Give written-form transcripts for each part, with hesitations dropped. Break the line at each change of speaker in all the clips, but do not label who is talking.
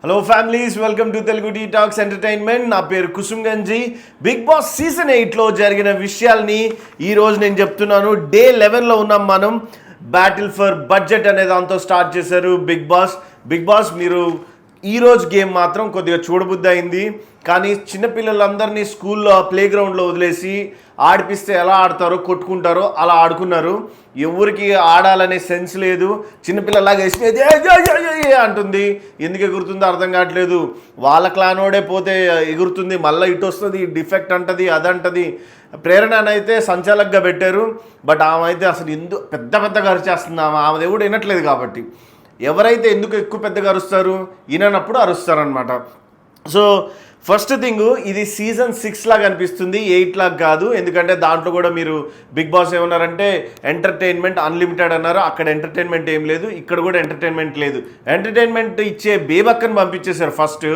Hello families, welcome to Telugu T talks entertainment. నా పేరు Kusum Ganji. Big Boss season 8లో జరిగిన విషయాల్ని ఈరోజు నేను చెప్తున్నాను. డే 11లో ఉన్నాం మనం. బ్యాటిల్ ఫర్ బడ్జెట్ అనే దాంతో స్టార్ట్ చేశారు బిగ్ బాస్ మీరు ఈరోజు గేమ్ మాత్రం కొద్దిగా చూడబుద్ధి అయింది. కానీ చిన్నపిల్లలందరినీ స్కూల్లో ప్లే గ్రౌండ్లో వదిలేసి ఆడిపిస్తే ఎలా ఆడతారో, కొట్టుకుంటారో అలా ఆడుకున్నారు. ఎవరికి ఆడాలనే సెన్స్ లేదు. చిన్నపిల్లలాగా వేసి అంటుంది. ఎందుకు ఎగురుతుందో అర్థం కావట్లేదు. వాళ్ళ క్లానోడే పోతే ఎగురుతుంది, మళ్ళీ ఇటు వస్తుంది, డిఫెక్ట్ అంటది, అదంటది. ప్రేరణనైతే సంచాలకుగా పెట్టారు. బట్ ఆమె అయితే అసలు ఎందుకు పెద్దగా అరిచేస్తుంది. ఆమె దేవుడు వినట్లేదు. కాబట్టి ఎవరైతే ఎందుకు ఎక్కువ పెద్దగా అరుస్తారు, విననప్పుడు అరుస్తారనమాట. సో ఫస్ట్ థింగ్, ఇది సీజన్ 6 లాగా అనిపిస్తుంది, 8 లాగా కాదు. ఎందుకంటే దాంట్లో కూడా మీరు బిగ్ బాస్ ఏమన్నారంటే ఎంటర్టైన్మెంట్ అన్లిమిటెడ్ అన్నారు. అక్కడ ఎంటర్టైన్మెంట్ ఏం లేదు, ఇక్కడ కూడా ఎంటర్టైన్మెంట్ లేదు. ఎంటర్టైన్మెంట్ ఇచ్చే బేబక్కని పంపించేశారు. ఫస్ట్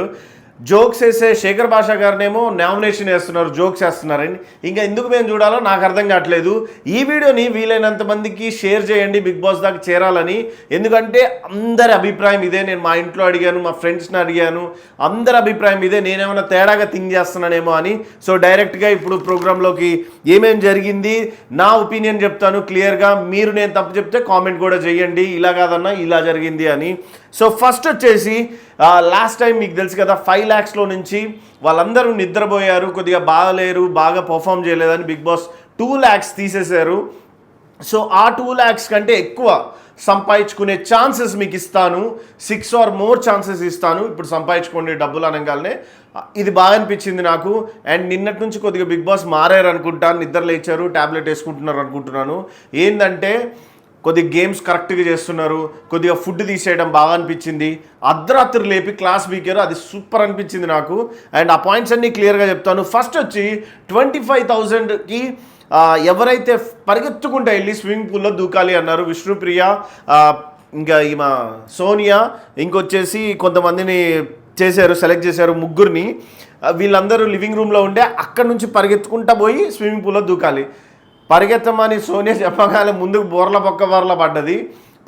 జోక్స్ వేసే శేఖర్ భాషా గారినేమో నామినేషన్ వేస్తున్నారు, జోక్స్ వేస్తున్నారని. ఇంకా ఎందుకు మేము చూడాలో నాకు అర్థం కావట్లేదు. ఈ వీడియోని వీలైనంత మందికి షేర్ చేయండి, బిగ్ బాస్ దాకా చేరాలని. ఎందుకంటే అందరి అభిప్రాయం ఇదే. నేను మా ఇంట్లో అడిగాను, మా ఫ్రెండ్స్ని అడిగాను, అందరి అభిప్రాయం ఇదే. నేనేమైనా తేడాగా థింక్ చేస్తున్నానేమో అని. సో డైరెక్ట్గా ఇప్పుడు ప్రోగ్రాంలోకి ఏమేమి జరిగింది నా ఒపీనియన్ చెప్తాను క్లియర్గా. మీరు నేను తప్పు చెప్తే కామెంట్ కూడా చేయండి, ఇలా కాదన్నా ఇలా జరిగింది అని. సో ఫస్ట్ వచ్చేసి లాస్ట్ టైం మీకు తెలుసు కదా, 5 lakhsలో నుంచి వాళ్ళందరూ నిద్రపోయారు, కొద్దిగా బాగలేరు, బాగా పర్ఫామ్ చేయలేదని బిగ్ బాస్ 2 lakhs తీసేశారు. సో ఆ 2 lakhs కంటే ఎక్కువ సంపాదించుకునే ఛాన్సెస్ మీకు ఇస్తాను, 6 or more ఛాన్సెస్ ఇస్తాను. ఇప్పుడు సంపాదించుకోండి డబ్బులు అనగానే ఇది బాగా అనిపించింది నాకు. అండ్ నిన్నటి నుంచి కొద్దిగా బిగ్ బాస్ మారారు అనుకుంటాను, నిద్ర లేచారు, ట్యాబ్లెట్ వేసుకుంటున్నారు అనుకుంటున్నాను. ఏంటంటే కొద్దిగా గేమ్స్ కరెక్ట్గా చేస్తున్నారు, కొద్దిగా ఫుడ్ తీసేయడం బాగా అనిపించింది. అర్ధరాత్రి లేపి క్లాస్ బీకారు, అది సూపర్ అనిపించింది నాకు. అండ్ ఆ పాయింట్స్ అన్నీ క్లియర్గా చెప్తాను. ఫస్ట్ వచ్చి 25,000కి ఎవరైతే పరిగెత్తుకుంటా వెళ్ళి స్విమ్మింగ్ పూల్లో దూకాలి అన్నారు, విష్ణుప్రియ, ఇంకా ఈమె సోనియా, ఇంకొచ్చేసి కొంతమందిని సెలెక్ట్ చేశారు, ముగ్గురిని. వీళ్ళందరూ లివింగ్ రూమ్లో ఉండే అక్కడి నుంచి పరిగెత్తుకుంటా పోయి స్విమ్మింగ్ పూల్లో దూకాలి. పరిగెత్తమని సోనియా చెప్పగానే ముందుకు బోర్ల పడ్డది.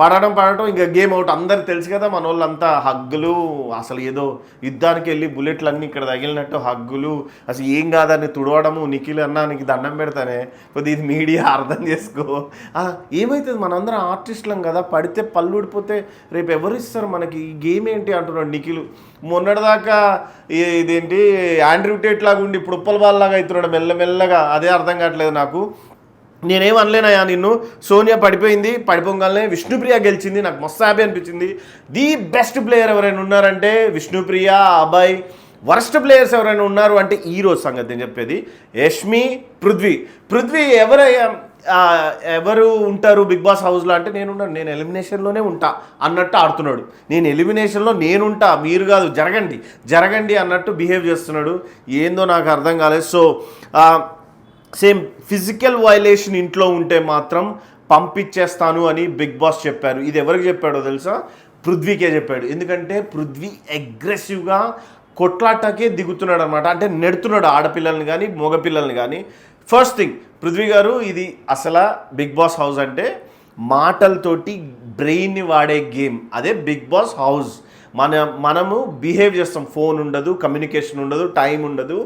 పడడం ఇంకా గేమ్ అవుట్. అందరికి తెలుసు కదా, మన వాళ్ళంతా హగ్గులు, అసలు ఏదో యుద్ధానికి వెళ్ళి బుల్లెట్లన్నీ ఇక్కడ తగిలినట్టు హగ్గులు, అసలు ఏం కాదని తుడవడము. నిఖిల్ అన్నా నీకు దండం పెడతానే, కొద్దిగా ఇది మీడియా అర్థం చేసుకో. ఏమవుతుంది, మనందరం ఆర్టిస్టులం కదా, పడితే పళ్ళు ఊడిపోతే రేపు ఎవరు ఇస్తారు మనకి, ఈ గేమ్ ఏంటి అంటున్నాడు నిఖిల్. మొన్నటిదాకా ఇదేంటి ఆండ్రూ టేట్ లాగా ఉండి ఇప్పుడు ఉప్పల వాళ్ళలాగా అవుతున్నాడు మెల్లమెల్లగా. అదే అర్థం కావట్లేదు నాకు. నేనేం అనలేనయా నిన్ను. సోనియా పడిపోగానే విష్ణుప్రియ గెలిచింది, నాకు మస్తు హ్యాపీ అనిపించింది. ది బెస్ట్ ప్లేయర్ ఎవరైనా ఉన్నారంటే విష్ణుప్రియ, అభయ్. వర్స్ట్ ప్లేయర్స్ ఎవరైనా ఉన్నారు అంటే ఈరోజు సంగతి నేను చెప్పేది యష్మి, పృథ్వీ. ఎవరు ఉంటారు బిగ్ బాస్ హౌస్లో అంటే నేను ఎలిమినేషన్లోనే ఉంటా అన్నట్టు ఆడుతున్నాడు. నేను ఎలిమినేషన్లో నేనుంటా, మీరు కాదు, జరగండి అన్నట్టు బిహేవ్ చేస్తున్నాడు. ఏందో నాకు అర్థం కాలేదు. సో సేమ్ ఫిజికల్ వయలేషన్ ఇంట్లో ఉంటే మాత్రం పంపించేస్తాను అని బిగ్ బాస్ చెప్పారు. ఇది ఎవరికి చెప్పాడో తెలుసా? పృథ్వీకే చెప్పాడు. ఎందుకంటే పృథ్వీ అగ్రెసివ్గా కొట్లాటకే దిగుతున్నాడు అనమాట. అంటే నెడుతున్నాడు ఆడపిల్లల్ని కానీ మగపిల్లల్ని కానీ. ఫస్ట్ థింగ్, పృథ్వీ గారు, ఇది అసలు బిగ్ బాస్ హౌస్ అంటే మాటలతోటి బ్రెయిన్ని వాడే గేమ్. అదే బిగ్ బాస్ హౌస్. మనము బిహేవ్ చేస్తాం, ఫోన్ ఉండదు, కమ్యూనికేషన్ ఉండదు, టైం ఉండదు.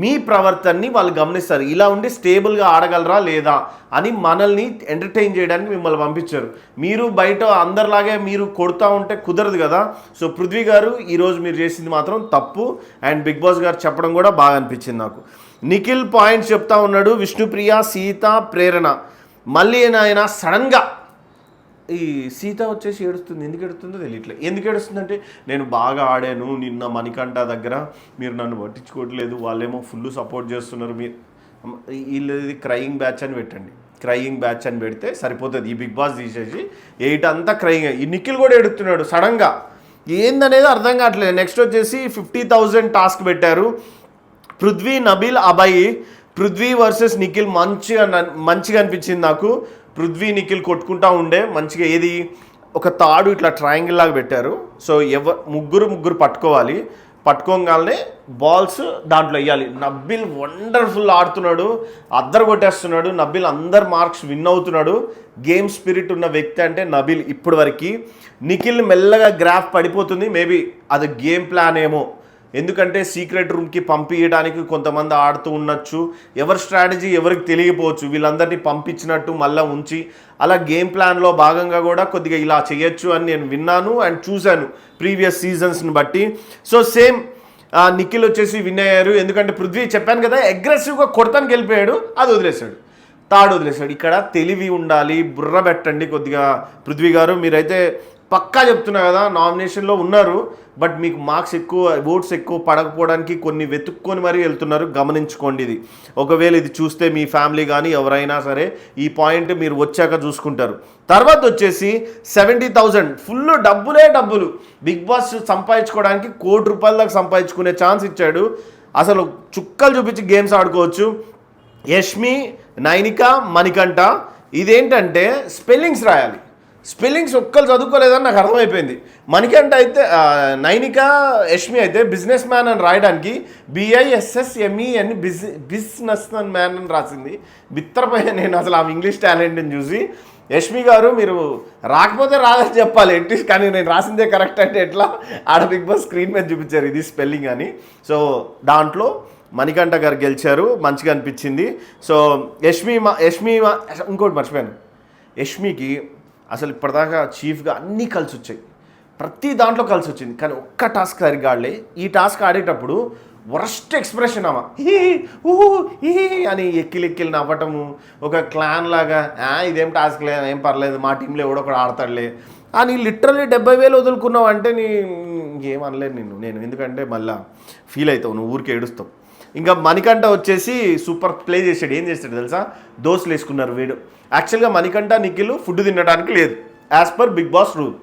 మీ ప్రవర్తనని వాళ్ళు గమనిస్తారు. ఇలా ఉండి స్టేబుల్గా ఆడగలరా లేదా అని మనల్ని ఎంటర్టైన్ చేయడానికి మిమ్మల్ని పంపించారు. మీరు బయట అందరిలాగే మీరు కొడుతూ ఉంటే కుదరదు కదా. సో పృథ్వీ గారు, ఈరోజు మీరు చేసింది మాత్రం తప్పు. అండ్ బిగ్ బాస్ గారు చెప్పడం కూడా బాగా అనిపించింది నాకు. నిఖిల్ పాయింట్స్ చెప్తా ఉన్నాడు, విష్ణుప్రియ, సీత, ప్రేరణ. మళ్ళీ ఆయన సడన్గా ఈ సీత వచ్చేసి ఏడుస్తుంది. ఎందుకు ఏడుస్తుందో తెలియట్లేదు. ఎందుకు ఏడుస్తుందంటే, నేను బాగా ఆడాను నిన్న మణికంఠ దగ్గర, మీరు నన్ను పట్టించుకోవట్లేదు, వాళ్ళేమో ఫుల్ సపోర్ట్ చేస్తున్నారు, మీరు వీళ్ళది క్రయింగ్ బ్యాచ్ అని పెట్టండి. క్రయింగ్ బ్యాచ్ అని పెడితే సరిపోతుంది. ఈ బిగ్ బాస్ తీసేసి 8 అంతా క్రయింగ్. ఈ నిఖిల్ కూడా ఏడుస్తున్నాడు సడన్గా. ఏందనేది అర్థం కావట్లేదు. నెక్స్ట్ వచ్చేసి 50,000 టాస్క్ పెట్టారు. పృథ్వీ, నబీల్, అభయ్. పృథ్వీ వర్సెస్ నిఖిల్ మంచిగా అనిపించింది నాకు. పృథ్వీ, నిఖిల్ కొట్టుకుంటా ఉండే మంచిగా. ఏది ఒక తాడు ఇట్లా ట్రయాంగిల్ లాగా పెట్టారు. సో ముగ్గురు పట్టుకోవాలి. పట్టుకోగానే బాల్స్ దాంట్లో వేయాలి. నబిల్ వండర్ఫుల్ ఆడుతున్నాడు, అద్దరు కొట్టేస్తున్నాడు. నబిల్ అందరు మార్క్స్ విన్ అవుతున్నాడు. గేమ్ స్పిరిట్ ఉన్న వ్యక్తి అంటే నబిల్ ఇప్పటి వరకు. నిఖిల్ మెల్లగా గ్రాఫ్ పడిపోతుంది. మేబీ అది గేమ్ ప్లాన్ ఏమో, ఎందుకంటే సీక్రెట్ రూమ్కి పంపించడానికి కొంతమంది ఆడుతూ ఉండొచ్చు. ఎవరి స్ట్రాటజీ ఎవరికి తెలియకపోవచ్చు. వీళ్ళందరినీ పంపించినట్టు మళ్ళీ ఉంచి అలా గేమ్ ప్లాన్లో భాగంగా కూడా కొద్దిగా ఇలా చేయొచ్చు అని నేను విన్నాను అండ్ చూశాను ప్రీవియస్ సీజన్స్ని బట్టి. సో సేమ్ నిఖిల్ వచ్చేసి విన్ అయ్యారు. ఎందుకంటే పృథ్వీ చెప్పాను కదా అగ్రెసివ్గా కొడతానికి వెళ్ళిపోయాడు, అది వదిలేశాడు, తాడు వదిలేశాడు. ఇక్కడ తెలివి ఉండాలి, బుర్ర పెట్టండి కొద్దిగా పృథ్వీ గారు. మీరైతే పక్కా చెప్తున్నా కదా నామినేషన్లో ఉన్నారు, బట్ మీకు మార్క్స్ ఎక్కువ, ఓట్స్ ఎక్కువ పడకపోవడానికి కొన్ని వెతుక్కొని మరీ వెళ్తున్నారు. గమనించుకోండి ఇది. ఒకవేళ ఇది చూస్తే మీ ఫ్యామిలీ కానీ ఎవరైనా సరే ఈ పాయింట్ మీరు వచ్చాక చూసుకుంటారు. తర్వాత వచ్చేసి 70,000 ఫుల్ డబ్బులు. బిగ్ బాస్ సంపాదించుకోవడానికి ₹1,00,00,000 దాకా సంపాదించుకునే ఛాన్స్ ఇచ్చాడు. అసలు చుక్కలు చూపించి గేమ్స్ ఆడుకోవచ్చు. యష్మి, నైనిక, మణికంఠ ఇదేంటంటే స్పెల్లింగ్స్ రాయాలి. స్పెల్లింగ్స్ ఒక్కరు చదువుకోలేదని నాకు అర్థమైపోయింది. మణికంఠ అయితే, నైనిక, యష్మి అయితే బిజినెస్ మ్యాన్ అని రాయడానికి BISSMEN బిజినెస్ మ్యాన్ అని రాసింది. బిత్తరపైన నేను అసలు ఆ ఇంగ్లీష్ టాలెంట్ని చూసి, యష్మి గారు మీరు రాకపోతే రాదని చెప్పాలి అట్లీస్ట్, కానీ నేను రాసిందే కరెక్ట్ అంటే ఎట్లా, ఆడ బిగ్ బాస్ స్క్రీన్ మీద చూపించారు ఇది స్పెల్లింగ్ అని. సో దాంట్లో మణికంఠ గారు గెలిచారు, మంచిగా అనిపించింది. సో యష్మి ఇంకోటి మర్చిపోయాను, యష్మికి అసలు ఇప్పటిదాకా చీఫ్గా అన్నీ కలిసి వచ్చాయి, ప్రతి దాంట్లో కలిసి వచ్చింది. కానీ ఒక్క టాస్క్ సరిగ్గా ఆడలే. ఈ టాస్క్ ఆడేటప్పుడు వరస్ట్ ఎక్స్ప్రెషన్ అమ్మా, ఈ అని ఎక్కిలి నవ్వటము, ఒక క్లాన్ లాగా ఇదేం టాస్క్ లేదు, ఏం పర్లేదు, మా టీంలో ఎవడో ఒకడు ఆడతాడులే అని లిటరల్లీ 70,000 వదులుకున్నావు అంటే ఇంకేమనలేదు నేను, ఎందుకంటే మళ్ళీ ఫీల్ అవుతావు, నువ్వు ఊరికి ఏడుస్తావు. ఇంకా మణికంఠ వచ్చేసి సూపర్ ప్లే చేశాడు. ఏం చేస్తాడు తెలుసా, దోశలు వేసుకున్నారు వీడు. యాక్చువల్గా మణికంఠ, నిఖిల్ ఫుడ్ తినడానికి లేదు as per Big Boss rule.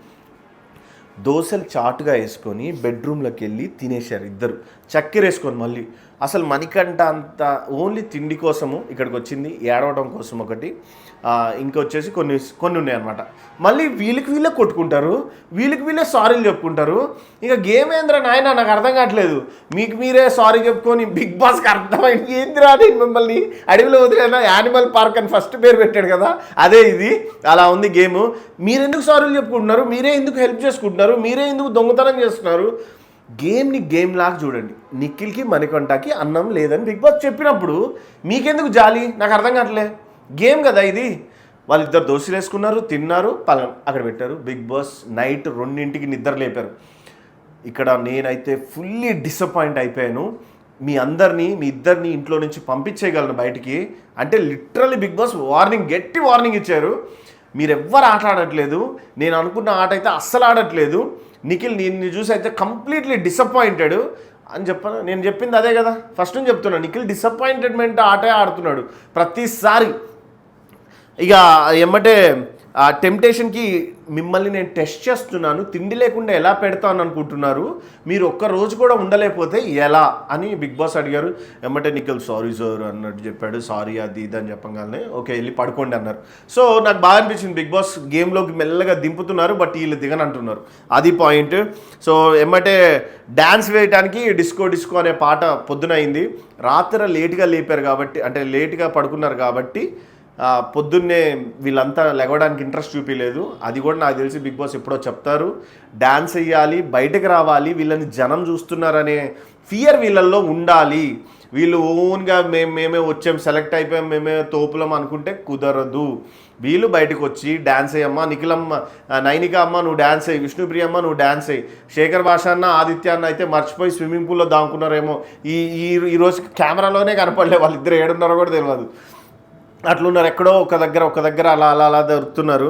దోశలు చాటుగా వేసుకొని బెడ్రూమ్లోకి వెళ్ళి తినేశారు ఇద్దరు, చక్కెర వేసుకొని. మళ్ళీ అసలు మణికంఠ అంత ఓన్లీ తిండి కోసము ఇక్కడికి వచ్చింది, ఏడవడం కోసం ఒకటి, ఇంకొచ్చేసి కొన్ని ఉన్నాయన్నమాట. మళ్ళీ వీళ్ళే కొట్టుకుంటారు, వీళ్ళే సారీలు చెప్పుకుంటారు. ఇక గేమ్ ఏంద్రా నాయన నాకు అర్థం కావట్లేదు. మీకు మీరే సారీ చెప్పుకొని బిగ్ బాస్కి అర్థమైంది ఏందిరా, నేను మిమ్మల్ని అడవిలో వదిలేనా, యానిమల్ పార్క్ అని ఫస్ట్ పేరు పెట్టాడు కదా, అదే ఇది. అలా ఉంది గేమ్. మీరెందుకు సారీలు చెప్పుకుంటున్నారు, మీరే ఎందుకు హెల్ప్ చేసుకుంటున్నారు, మీరే ఎందుకు దొంగతనం చేస్తున్నారు. గేమ్ని గేమ్ లాగా చూడండి. నిఖిల్కి, మణికంఠకి అన్నం లేదని బిగ్ బాస్ చెప్పినప్పుడు మీకెందుకు జాలి, నాకు అర్థం కావట్లే. గేమ్ కదా ఇది. వాళ్ళిద్దరు దోశలు వేసుకున్నారు, తిన్నారు, అక్కడ పెట్టారు. బిగ్ బాస్ నైట్ 2ంటికి నిద్ర లేపారు. ఇక్కడ నేనైతే ఫుల్లీ డిసప్పాయింట్ అయిపోయాను. మీ ఇద్దరిని ఇంట్లో నుంచి పంపించేయగలను బయటికి అంటే లిటరల్లీ బిగ్ బాస్ గట్టి వార్నింగ్ ఇచ్చారు. మీరెవ్వరు ఆట ఆడట్లేదు, నేను అనుకున్న ఆట అయితే అస్సలు ఆడట్లేదు. నిఖిల్ నిన్ను చూసి అయితే కంప్లీట్లీ డిసప్పాయింటెడ్ అని చెప్పాను. నేను చెప్పింది అదే కదా, ఫస్ట్ నుంచి చెప్తున్నా. నిఖిల్ డిసప్పాయింటెడ్మెంట్ ఆటే ఆడుతున్నాడు ప్రతిసారి. ఇక ఎమ్మటే ఆ టెంప్టేషన్కి మిమ్మల్ని నేను టెస్ట్ చేస్తున్నాను, తిండి లేకుండా ఎలా పెడతాను అనుకుంటున్నారు, మీరు ఒక్క రోజు కూడా ఉండలేకపోతే ఎలా అని బిగ్ బాస్ అడిగారు. ఎమ్మటే నిఖిల్ సారీ సార్ అన్నట్టు చెప్పాడు. సారీ అది ఇది అని చెప్పగానే ఓకే వెళ్ళి పడుకోండి అన్నారు. సో నాకు బాగా అనిపించింది, బిగ్ బాస్ గేమ్లోకి మెల్లగా దింపుతున్నారు, బట్ వీళ్ళు దిగనంటున్నారు, అది పాయింట్. సో ఎమ్మటే డ్యాన్స్ వేయడానికి డిస్కో అనే పాట పొద్దున అయింది. రాత్రి లేట్గా లేపారు కాబట్టి, అంటే లేట్గా పడుకున్నారు కాబట్టి పొద్దున్నే వీళ్ళంతా లెగవడానికి ఇంట్రెస్ట్ చూపించలేదు. అది కూడా నాకు తెలిసి బిగ్ బాస్ ఎప్పుడో చెప్తారు. డ్యాన్స్ వేయాలి, బయటకు రావాలి, వీళ్ళని జనం చూస్తున్నారనే ఫియర్ వీళ్ళల్లో ఉండాలి. వీళ్ళు ఓన్గా మేమే వచ్చాం, సెలెక్ట్ అయిపోయాం, మేమే తోపులం అనుకుంటే కుదరదు. వీళ్ళు బయటకు వచ్చి డ్యాన్స్ అయ్యమ్మ, నిఖిలమ్మ, నైనిక అమ్మ నువ్వు డ్యాన్స్ అయ్యి, విష్ణుప్రియ అమ్మ నువ్వు డ్యాన్స్ అయ్యి, శేఖర్ భాష అన్న, ఆదిత్య అన్న అయితే మర్చిపోయి స్విమ్మింగ్ పూల్లో దాంకున్నారేమో. ఈరోజు కెమెరాలోనే కనపడలే, వాళ్ళిద్దరు ఏడున్నారో కూడా తెలియదు. అట్లున్నారు, ఎక్కడో ఒక దగ్గర అలా దొరుకుతున్నారు.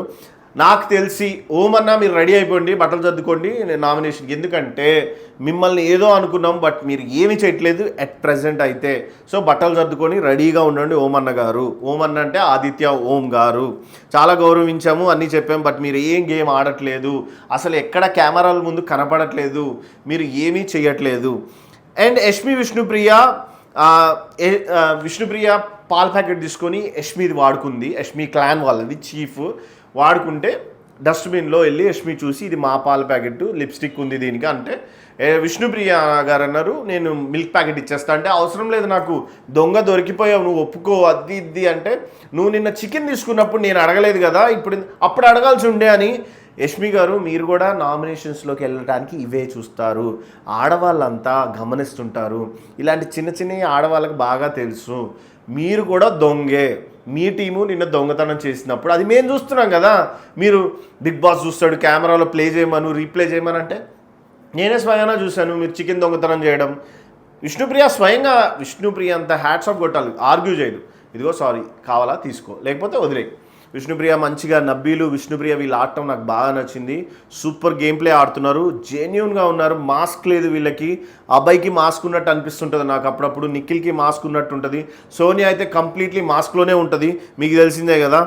నాకు తెలిసి ఓమన్నా మీరు రెడీ అయిపోండి, బట్టలు సర్దుకోండి నామినేషన్కి. ఎందుకంటే మిమ్మల్ని ఏదో అనుకున్నాం, బట్ మీరు ఏమి చేయట్లేదు అట్ ప్రజెంట్ అయితే. సో బట్టలు సర్దుకొని రెడీగా ఉండండి ఓమన్న గారు. ఓమన్న అంటే ఆదిత్య ఓం గారు. చాలా గౌరవించాము, అన్నీ చెప్పాము, బట్ మీరు ఏం గేమ్ ఆడట్లేదు, అసలు ఎక్కడ కెమెరాల ముందు కనపడట్లేదు, మీరు ఏమీ చేయట్లేదు. అండ్ విష్ణుప్రియ పాల ప్యాకెట్ తీసుకొని యష్మిది వాడుకుంది, యష్మి క్లాన్ వాళ్ళది చీఫ్ వాడుకుంటే డస్ట్బిన్లో వెళ్ళి యష్మి చూసి ఇది మా పాల ప్యాకెట్ లిప్స్టిక్ ఉంది దీనికి అంటే విష్ణుప్రియ గారు అన్నారు నేను మిల్క్ ప్యాకెట్ ఇచ్చేస్తా అంటే అవసరం లేదు నాకు దొంగ దొరికిపోయావు నువ్వు ఒప్పుకో అది ఇది అంటే నువ్వు నిన్న చికెన్ తీసుకున్నప్పుడు నేను అడగలేదు కదా అప్పుడు అడగాల్సి ఉండే అని యష్మి గారు మీరు కూడా నామినేషన్స్లోకి వెళ్ళడానికి ఇవే చూస్తారు ఆడవాళ్ళంతా గమనిస్తుంటారు ఇలాంటి చిన్న చిన్న ఆడవాళ్ళకి బాగా తెలుసు మీరు కూడా దొంగే మీ టీము నిన్న దొంగతనం చేసినప్పుడు అది మేము చూస్తున్నాం కదా మీరు బిగ్ బాస్ చూస్తాడు కెమెరాలో ప్లే చేయమను రీప్లే చేయమని అంటే నేనే స్వయంగా చూశాను మీరు చికెన్ దొంగతనం చేయడం విష్ణుప్రియ అంత హ్యాట్స్ ఆఫ్ కొట్టాలి ఆర్గ్యూ చేయదు ఇదిగో సారీ కావాలా తీసుకో లేకపోతే వదిలే విష్ణుప్రియ మంచిగా నబ్బీలు విష్ణుప్రియ వీళ్ళు ఆడటం నాకు బాగా నచ్చింది సూపర్ గేమ్ ప్లే ఆడుతున్నారు జెన్యూన్గా ఉన్నారు మాస్క్ లేదు వీళ్ళకి అబ్బాయికి మాస్క్ ఉన్నట్టు అనిపిస్తుంటుంది నాకు అప్పుడప్పుడు నిఖిల్కి మాస్క్ ఉన్నట్టు ఉంటుంది సోనియా అయితే కంప్లీట్లీ మాస్క్లోనే ఉంటుంది మీకు తెలిసిందే కదా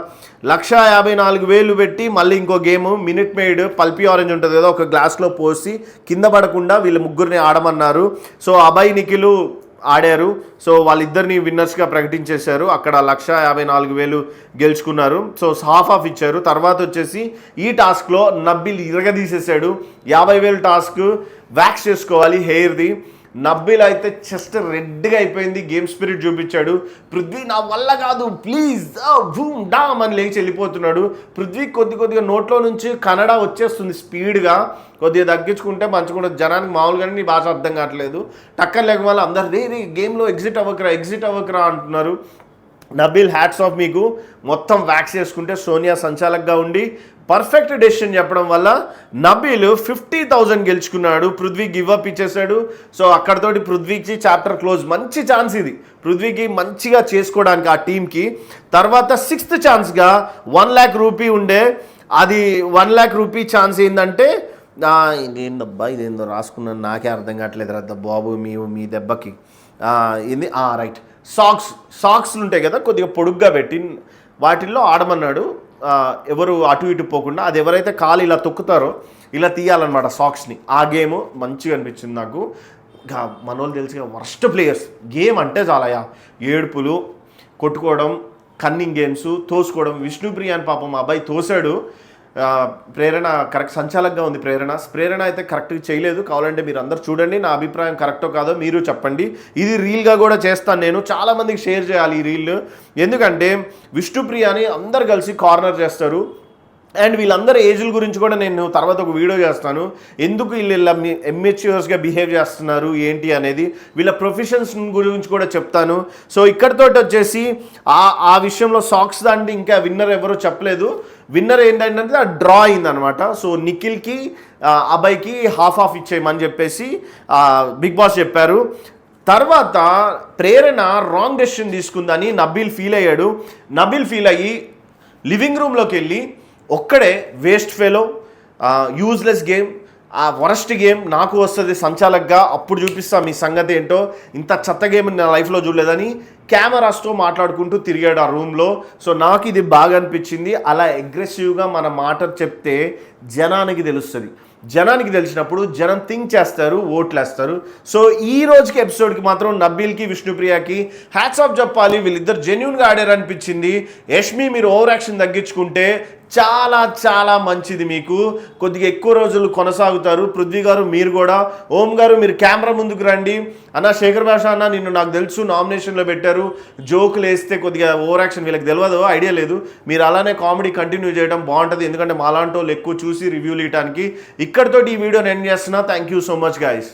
1,54,000 పెట్టి మళ్ళీ ఇంకో game Minute Maid Pulpy orange ఉంటుంది కదా ఒక గ్లాస్లో పోసి కింద పడకుండా వీళ్ళ ముగ్గురిని ఆడమన్నారు సో అబ్బాయి నిఖిల్ ఆడారు సో వాళ్ళిద్దరిని విన్నర్స్గా ప్రకటించేశారు అక్కడ 1,54,000 గెలుచుకున్నారు సో హాఫ్ ఇచ్చారు తర్వాత వచ్చేసి ఈ టాస్క్లో నబ్బిల్ ఇరగదీసేసాడు 50,000 టాస్క్ వ్యాక్స్ చేసుకోవాలి హెయిర్ది నబ్బిల్ అయితే చెస్ట్ రెడ్గా అయిపోయింది గేమ్ స్పిరిట్ చూపించాడు పృథ్వీ నా వల్ల కాదు ప్లీజ్ భూమ్ డామ్ అని లేచి వెళ్ళిపోతున్నాడు పృథ్వీ కొద్దిగా నోట్లో నుంచి కన్నడ వచ్చేస్తుంది స్పీడ్గా కొద్దిగా తగ్గించుకుంటే మంచిగా జనానికి మామూలుగానే నీ భాష అర్థం కావట్లేదు టక్కన లేక వల్ల అందరు రే గేమ్లో ఎగ్జిట్ అవ్వకరా అంటున్నారు నబీల్ హ్యాట్స్ ఆఫ్ మీకు మొత్తం వ్యాక్స్ చేసుకుంటే సోనియా సంచాలకుగా ఉండి పర్ఫెక్ట్ డెసిషన్ చెప్పడం వల్ల నబీల్ 50,000 గెలుచుకున్నాడు పృథ్వీ గివ్ అప్ ఇచ్చేసాడు సో అక్కడతోటి పృథ్వీకి చాప్టర్ క్లోజ్ మంచి ఛాన్స్ ఇది పృథ్వీకి మంచిగా చేసుకోవడానికి ఆ టీంకి తర్వాత 6th ఛాన్స్గా 1 lakh రూపీ ఉండే అది 1 lakh రూపీ ఛాన్స్ ఏంటంటే ఇదేందబ్బా ఇదేందో రాసుకున్నాను నాకే అర్థం కావట్లేదు రద్ద బాబు మీ దెబ్బకి ఇది రైట్ సాక్స్లు ఉంటాయి కదా కొద్దిగా పొడుగ్గా పెట్టి వాటిల్లో ఆడమన్నాడు ఎవరు అటు ఇటు పోకుండా అది ఎవరైతే కాలు ఇలా తొక్కుతారో ఇలా తీయాలన్నమాట సాక్స్ని ఆ గేమ్ మంచిగా అనిపించింది నాకు మనోళ్ళు తెలిసి వర్స్ట్ ప్లేయర్స్ గేమ్ అంటే చాలయా ఏడుపులు కొట్టుకోవడం కన్నింగ్ గేమ్స్ తోసుకోవడం విష్ణుప్రియ అని పాపం అబ్బాయి తోసాడు ప్రేరణ కరెక్ట్ సంచాలకుగా ఉంది ప్రేరణ అయితే కరెక్ట్గా చేయలేదు కావాలంటే మీరు అందరు చూడండి నా అభిప్రాయం కరెక్టో కాదో మీరు చెప్పండి ఇది రీల్గా కూడా చేస్తాను నేను చాలామందికి షేర్ చేయాలి ఈ రీల్ ఎందుకంటే విష్ణుప్రియని అందరు కలిసి కార్నర్ చేస్తారు అండ్ వీళ్ళందరూ ఏజ్ల గురించి కూడా నేను తర్వాత ఒక వీడియో చేస్తాను ఎందుకు వీళ్ళు ఎమ్మెచ్యూర్స్గా బిహేవ్ చేస్తున్నారు ఏంటి అనేది వీళ్ళ ప్రొఫెషన్స్ గురించి కూడా చెప్తాను సో ఇక్కడితో వచ్చేసి ఆ విషయంలో సాక్స్ దాంట్లో ఇంకా విన్నర్ ఎవరో చెప్పలేదు విన్నర్ ఏంటంటే డ్రా అయిందనమాట సో నిఖిల్కి అబ్బాయికి హాఫ్ ఇచ్చేయమని చెప్పేసి బిగ్ బాస్ చెప్పారు తర్వాత ప్రేరణ రాంగ్ డెసిషన్ తీసుకుందని నబీల్ ఫీల్ అయ్యి లివింగ్ రూమ్లోకి వెళ్ళి ఒక్కడే వేస్ట్ ఫెలో యూజ్లెస్ గేమ్ ఆ వరస్ట్ గేమ్ నాకు వస్తుంది సంచాలకుగా అప్పుడు చూపిస్తా మీ సంగతి ఏంటో ఇంత చెత్త గేమ్ నా లైఫ్లో చూడలేదని కెమెరాస్తో మాట్లాడుకుంటూ తిరిగాడు ఆ రూమ్లో సో నాకు ఇది బాగా అనిపించింది అలా అగ్రెసివ్గా మన మాట చెప్తే జనానికి తెలుస్తుంది జనానికి తెలిసినప్పుడు జనం థింక్ చేస్తారు ఓట్లు వేస్తారు సో ఈ రోజుకి ఎపిసోడ్కి మాత్రం నబీల్కి విష్ణుప్రియకి హ్యాట్స్ ఆఫ్ చెప్పాలి వీళ్ళిద్దరు జెన్యూన్గా ఆడారు అనిపించింది యష్మి మీరు ఓవర్ యాక్షన్ తగ్గించుకుంటే చాలా చాలా మంచిది మీకు కొద్దిగా ఎక్కువ రోజులు కొనసాగుతారు పృథ్వీ గారు మీరు కూడా ఓం గారు మీరు కెమెరా ముందుకు రండి అన్న శేఖర్ భాష అన్న నిన్ను నాకు తెలుసు నామినేషన్లో పెట్టారు జోకులు వేస్తే కొద్దిగా ఓవర్ యాక్షన్ వీళ్ళకి తెలియదు ఐడియా లేదు మీరు అలానే కామెడీ కంటిన్యూ చేయడం బాగుంటుంది ఎందుకంటే మాలాంటి వాళ్ళు ఎక్కువ చూసి రివ్యూలు ఇవ్వడానికి ఇక్కడితోటి ఈ వీడియోని ఎండ్ చేస్తున్నా thank you so much guys